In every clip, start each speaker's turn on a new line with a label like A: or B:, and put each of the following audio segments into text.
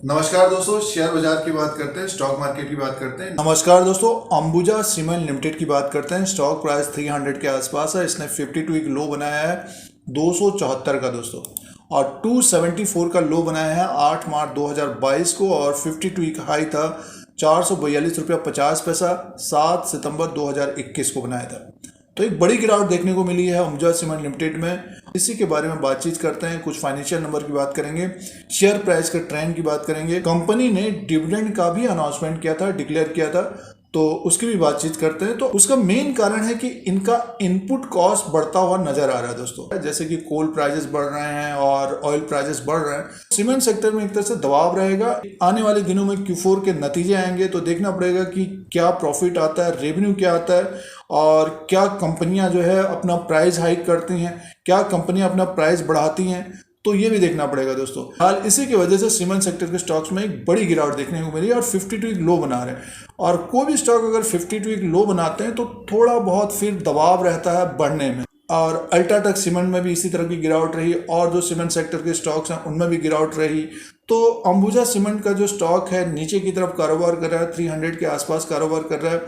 A: नमस्कार दोस्तों, शेयर बाजार की बात करते हैं, स्टॉक मार्केट की बात करते हैं। नमस्कार दोस्तों, अंबुजा सीमेंट लिमिटेड की बात करते हैं। स्टॉक प्राइस 300 के आसपास है। इसने 52 वीक लो बनाया है 274 का दोस्तों, और 274 का लो बनाया है 8 मार्च 2022 को, और 52 वीक हाई था 442 रुपया 50 पैसा 7 सितंबर 2021 को बनाया था। तो एक बड़ी गिरावट देखने को मिली है अंबुजा सीमेंट लिमिटेड में। इसी के बारे में बातचीत करते हैं। कुछ फाइनेंशियल नंबर की बात करेंगे, शेयर प्राइस के ट्रेंड की बात करेंगे। कंपनी ने डिविडेंड का भी अनाउंसमेंट किया था, डिक्लेयर किया था, तो उसकी भी बातचीत करते हैं। तो उसका मेन कारण है कि इनका इनपुट कॉस्ट बढ़ता हुआ नजर आ रहा है दोस्तों। जैसे कि कोल प्राइसेस बढ़ रहे हैं और ऑयल प्राइसेस बढ़ रहे हैं, सीमेंट सेक्टर में एक तरह से दबाव रहेगा। आने वाले दिनों में Q4 के नतीजे आएंगे तो देखना पड़ेगा कि क्या प्रॉफिट आता है, रेवेन्यू क्या आता है, और क्या कंपनियां जो है अपना प्राइस हाइक करती हैं, क्या कंपनियां अपना प्राइस बढ़ाती हैं, तो ये भी देखना पड़ेगा दोस्तों। हाल इसी की वजह से सीमेंट सेक्टर के स्टॉक्स में एक बड़ी गिरावट देखने को मिली और 52 वीक लो बना रहे हैं। और कोई भी स्टॉक अगर 52 वीक लो बनाते हैं तो थोड़ा बहुत फिर दबाव रहता है बढ़ने में। और अल्ट्राटेक सीमेंट में भी इसी तरह की गिरावट रही, और जो सीमेंट सेक्टर के स्टॉक्स हैं उनमें भी गिरावट रही। तो अंबुजा सीमेंट का जो स्टॉक है नीचे की तरफ कारोबार कर रहा है, 300 के आसपास कारोबार कर रहा है।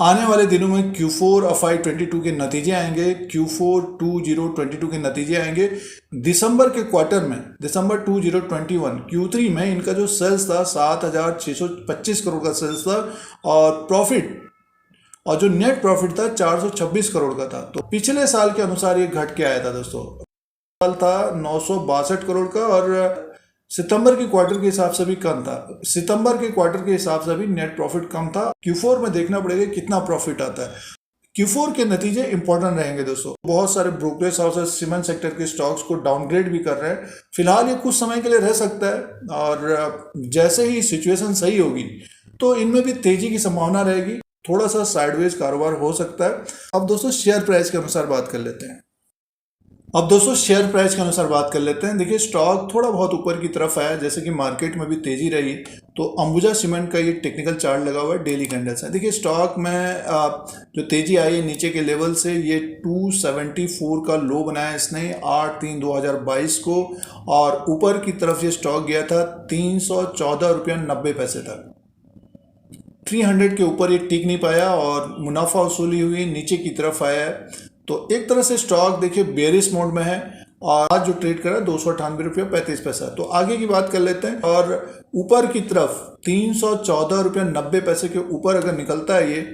A: आने वाले दिनों में Q4 FY22 के नतीजे आएंगे, Q4 2022 के नतीजे आएंगे। दिसंबर के क्वार्टर में, दिसंबर 2021 Q3 में इनका जो सेल्स था 7,625 करोड़ का सेल्स था, और प्रॉफिट और जो नेट प्रॉफिट था 426 करोड़ का था। तो पिछले साल के अनुसार ये घट के आया था दोस्तों। साल था 962 करोड़ का, और सितंबर के क्वार्टर के हिसाब से भी कम था। सितंबर के क्वार्टर के हिसाब से भी नेट प्रॉफिट कम था। Q4 में देखना पड़ेगा कितना प्रॉफिट आता है। Q4 के नतीजे इंपॉर्टेंट रहेंगे दोस्तों। बहुत सारे ब्रोकरेज हाउसेस सीमेंट सेक्टर के स्टॉक्स को डाउनग्रेड भी कर रहे हैं। फिलहाल ये कुछ समय के लिए रह सकता है, और जैसे ही सिचुएशन सही होगी तो इनमें भी तेजी की संभावना रहेगी। थोड़ा सा साइडवेज कारोबार हो सकता है। अब दोस्तों शेयर प्राइस के अनुसार बात कर लेते हैं। देखिए, स्टॉक थोड़ा बहुत ऊपर की तरफ आया, जैसे कि मार्केट में भी तेजी रही। तो अंबुजा सीमेंट का ये टेक्निकल चार्ट लगा हुआ है, डेली कैंडल्स है। देखिए, स्टॉक में जो तेजी आई है नीचे के लेवल से, ये 274 का लो बनाया इसने 8/3/2022 को, और ऊपर की तरफ ये स्टॉक गया था 314 रुपया 90 पैसे तक। 300 के ऊपर ये टिक नहीं पाया और मुनाफा वसूली हुई, नीचे की तरफ आया है। तो एक तरह से स्टॉक देखिए बेरिश मोड में है, और आज जो ट्रेड कर रहा है 298 रुपया 35 पैसा। तो आगे की बात कर लेते हैं। और ऊपर की तरफ 314 रुपया 90 पैसे के ऊपर अगर निकलता है ये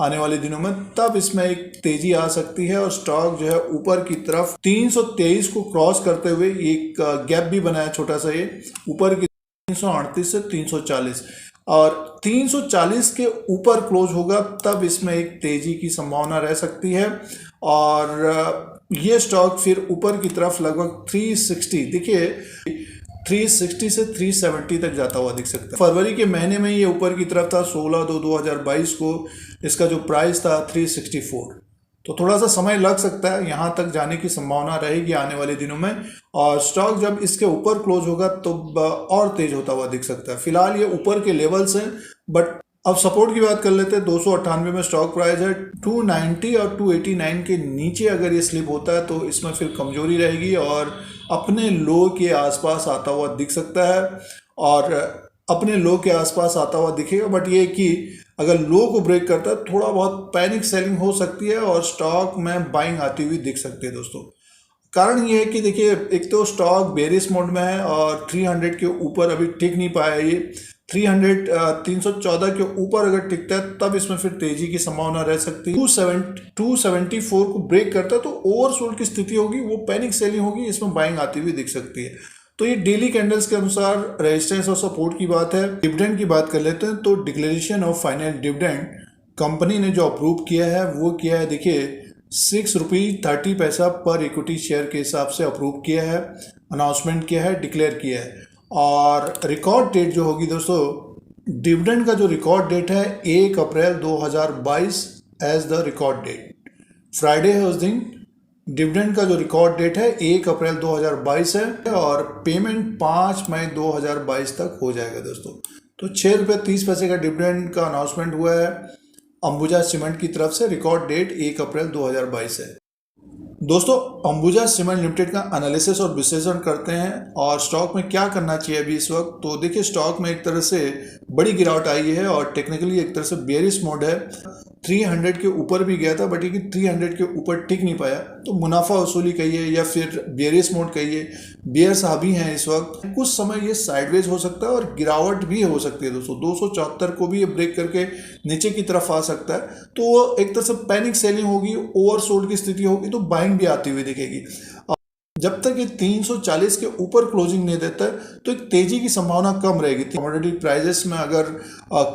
A: आने वाले दिनों में, तब इसमें एक तेजी आ सकती है, और स्टॉक जो है ऊपर की तरफ 323 को क्रॉस करते हुए एक गैप भी बनाया छोटा सा, ये ऊपर की 338 से 340, और 340 के ऊपर क्लोज होगा तब इसमें एक तेजी की संभावना रह सकती है। और ये स्टॉक फिर ऊपर की तरफ लगभग 360, देखिए 360 से 370 तक जाता हुआ दिख सकता है। फरवरी के महीने में ये ऊपर की तरफ था, 16/2/2022 को इसका जो प्राइस था 364। तो थोड़ा सा समय लग सकता है, यहाँ तक जाने की संभावना रहेगी आने वाले दिनों में, और स्टॉक जब इसके ऊपर क्लोज होगा तो और तेज होता हुआ दिख सकता है। फिलहाल ये ऊपर के लेवल्स हैं, बट अब सपोर्ट की बात कर लेते हैं। 298 में स्टॉक प्राइस है। 290 और 289 के नीचे अगर ये स्लिप होता है तो इसमें फिर कमजोरी रहेगी, और अपने लो के आसपास आता हुआ दिख सकता है, और अपने लो के आसपास आता हुआ दिखेगा। बट ये कि अगर लो को ब्रेक करता है थोड़ा बहुत पैनिक सेलिंग हो सकती है, और स्टॉक में बाइंग आती हुई दिख सकती है दोस्तों। कारण ये है कि देखिए, एक तो स्टॉक बेरिश मोड में है, और 300 के ऊपर अभी टिक नहीं पाया। ये 314 के ऊपर अगर टिकता है तब इसमें फिर तेजी की संभावना रह सकती है। 274 को ब्रेक करता है तो ओवरसोल्ड की स्थिति होगी, वो पैनिक सेलिंग होगी, इसमें बाइंग आती हुई दिख सकती है। तो ये डेली कैंडल्स के अनुसार रेजिस्टेंस और सपोर्ट की बात है। डिविडेंड की बात कर लेते हैं। तो declaration of final dividend company ने जो अप्रूव किया है वो किया है, देखिए 6.30 पर इक्विटी शेयर के हिसाब से अप्रूव किया है, अनाउंसमेंट किया है, डिक्लेयर किया है। और रिकॉर्ड डेट जो होगी दोस्तों, डिविडेंड का जो रिकॉर्ड डेट है 1 April 2022 as the record date. Friday है उस दिन। डिविडेंड का जो रिकॉर्ड डेट है 1 अप्रैल 2022 है, और पेमेंट 5 मई 2022 तक हो जाएगा दोस्तों। तो 6 रुपये 30 पैसे का डिविडेंड का अनाउंसमेंट हुआ है अंबुजा सीमेंट की तरफ से। रिकॉर्ड डेट 1 अप्रैल 2022 है। दोस्तों अंबुजा सीमेंट लिमिटेड का एनालिसिस और विश्लेषण करते हैं और स्टॉक में क्या करना चाहिए अभी इस वक्त। तो देखिए स्टॉक में एक तरह से बड़ी गिरावट आई है और टेक्निकली एक तरह से बेयरिश मोड है। 300 के ऊपर भी गया था बट ये कि 300 के ऊपर टिक नहीं पाया, तो मुनाफा वसूली कहिए या फिर बेयरिश मोड कहिए, बेयर्स हावी हैं इस वक्त। कुछ समय ये साइडवेज हो सकता है और गिरावट भी हो सकती है दोस्तों। 274 को भी ये ब्रेक करके नीचे की तरफ आ सकता है, तो एक तरह से पैनिक सेलिंग होगी, ओवरसोल्ड की स्थिति होगी, तो बाइंग भी आती हुई दिखेगी। जब तक ये 340 के ऊपर क्लोजिंग नहीं देता है तो एक तेजी की संभावना कम रहेगी। कमोडिटी प्राइजेस में अगर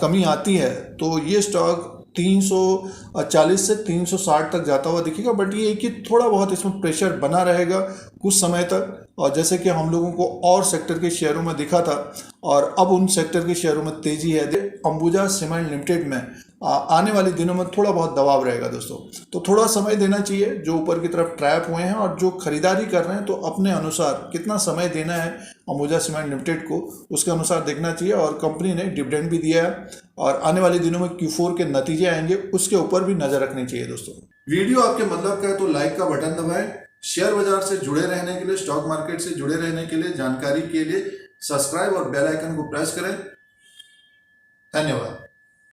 A: कमी आती है तो ये स्टॉक 340 से 360 तक जाता हुआ दिखेगा, बट ये कि थोड़ा बहुत इसमें प्रेशर बना रहेगा कुछ समय तक। और जैसे कि हम लोगों को और सेक्टर के शेयरों में दिखा था और अब उन सेक्टर के शेयरों में तेजी है। अंबुजा सीमेंट लिमिटेड में आने वाले दिनों में थोड़ा बहुत दबाव रहेगा दोस्तों, तो थोड़ा समय देना चाहिए। जो ऊपर की तरफ ट्रैप हुए हैं और जो खरीदारी कर रहे हैं तो अपने अनुसार कितना समय देना है अंबुजा सीमेंट लिमिटेड को, उसके अनुसार देखना चाहिए। और कंपनी ने डिविडेंड भी दिया है और आने वाले दिनों में Q4 के नतीजे आएंगे, उसके ऊपर भी नजर रखनी चाहिए दोस्तों। वीडियो आपके मतलब का है तो लाइक का बटन दबाएं। शेयर बाजार से जुड़े रहने के लिए, स्टॉक मार्केट से जुड़े रहने के लिए, जानकारी के लिए सब्सक्राइब और बेल आइकन को प्रेस करें। धन्यवाद।